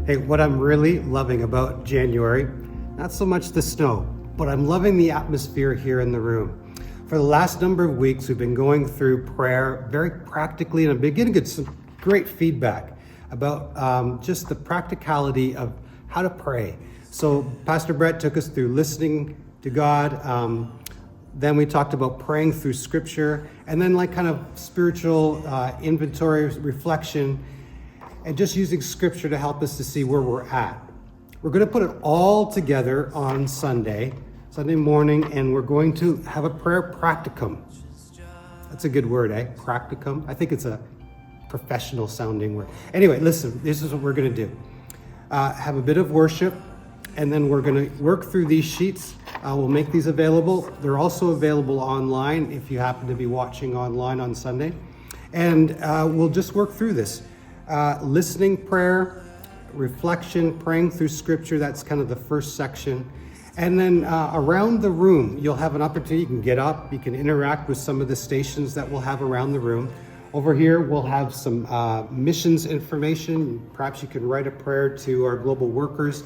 Hey, what I'm really loving about January, not so much the snow, but I'm loving the atmosphere here in the room. For the last number of weeks, we've been going through prayer very practically, and I'm beginning to get some great feedback about just the practicality of how to pray. So Pastor Brett took us through listening to God. Then we talked about praying through scripture, and then like kind of spiritual inventory, reflection, and just using scripture to help us to see where we're at. We're going to put it all together on Sunday morning, and we're going to have a prayer practicum. That's a good word, eh? Practicum. I think it's a professional sounding word. Anyway, listen, this is what we're going to do. Have a bit of worship, and then we're going to work through these sheets. We'll make these available. They're also available online if you happen to be watching online on Sunday. And we'll just work through this. Listening prayer, reflection, praying through scripture, that's kind of the first section. And then around the room, you'll have an opportunity. You can get up, you can interact with some of the stations that we'll have around the room. Over here, we'll have some missions information. Perhaps you can write a prayer to our global workers.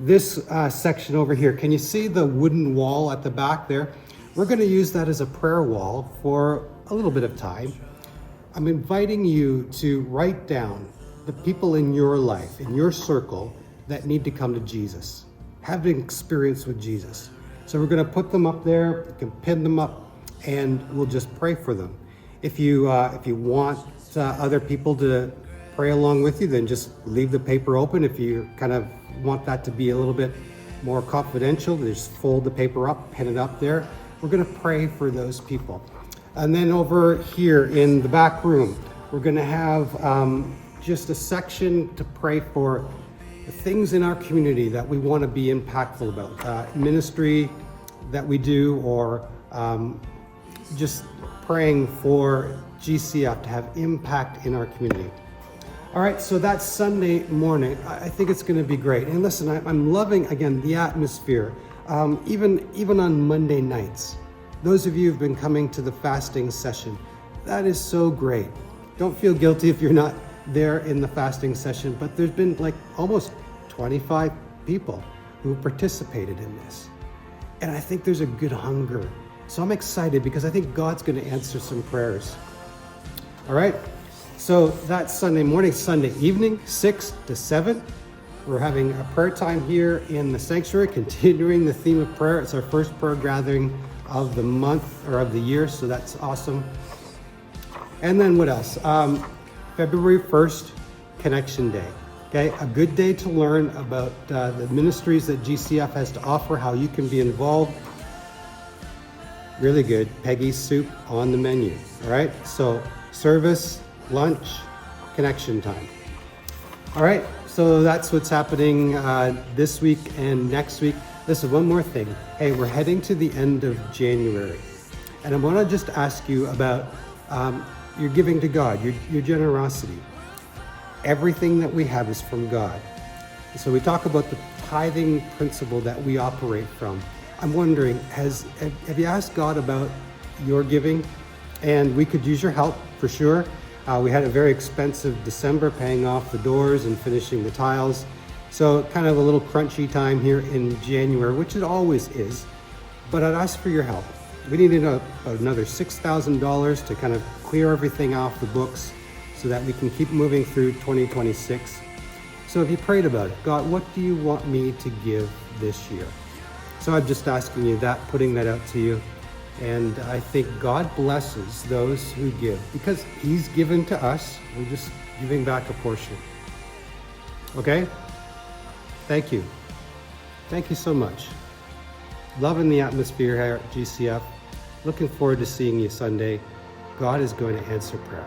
This section over here, can you see the wooden wall at the back there? We're going to use that as a prayer wall for a little bit of time. I'm inviting you to write down the people in your life, in your circle, that need to come to Jesus, have an experience with Jesus. So we're going to put them up there, you can pin them up, and we'll just pray for them. If you want other people to pray along with you, then just leave the paper open. If you kind of want that to be a little bit more confidential, just fold the paper up, pin it up there. We're going to pray for those people. And then over here in the back room, we're going to have just a section to pray for the things in our community that we want to be impactful about. Ministry that we do, or just praying for GCF to have impact in our community. All right, so that's Sunday morning. I think it's going to be great. And listen, I'm loving, again, the atmosphere. Even on Monday nights. Those of you who've been coming to the fasting session, that is so great. Don't feel guilty if you're not there in the fasting session, but there's been like almost 25 people who participated in this. And I think there's a good hunger. So I'm excited because I think God's going to answer some prayers. All right, so that's Sunday morning. Sunday evening, 6 to 7. We're having a prayer time here in the sanctuary, continuing the theme of prayer. It's our first prayer gathering of the month or of the year, so that's awesome. And then what else? February 1st, Connection Day. Okay, a good day to learn about the ministries that GCF has to offer, how you can be involved. Really good. Peggy's soup on the menu. All right, so service, lunch, connection time. All right, so that's what's happening this week and next week. Listen, one more thing. Hey, we're heading to the end of January, and I want to just ask you about your giving to God, your generosity. Everything that we have is from God. So we talk about the tithing principle that we operate from. I'm wondering, have you asked God about your giving? And we could use your help for sure. We had a very expensive December paying off the doors and finishing the tiles. So kind of a little crunchy time here in January, which it always is. But I'd ask for your help. We needed another $6,000 to kind of clear everything off the books so that we can keep moving through 2026. So if you prayed about it, God, what do you want me to give this year? So I'm just asking you that, putting that out to you. And I think God blesses those who give because He's given to us. We're just giving back a portion. Okay? Thank you. Thank you so much. Loving the atmosphere here at GCF. Looking forward to seeing you Sunday. God is going to answer prayer.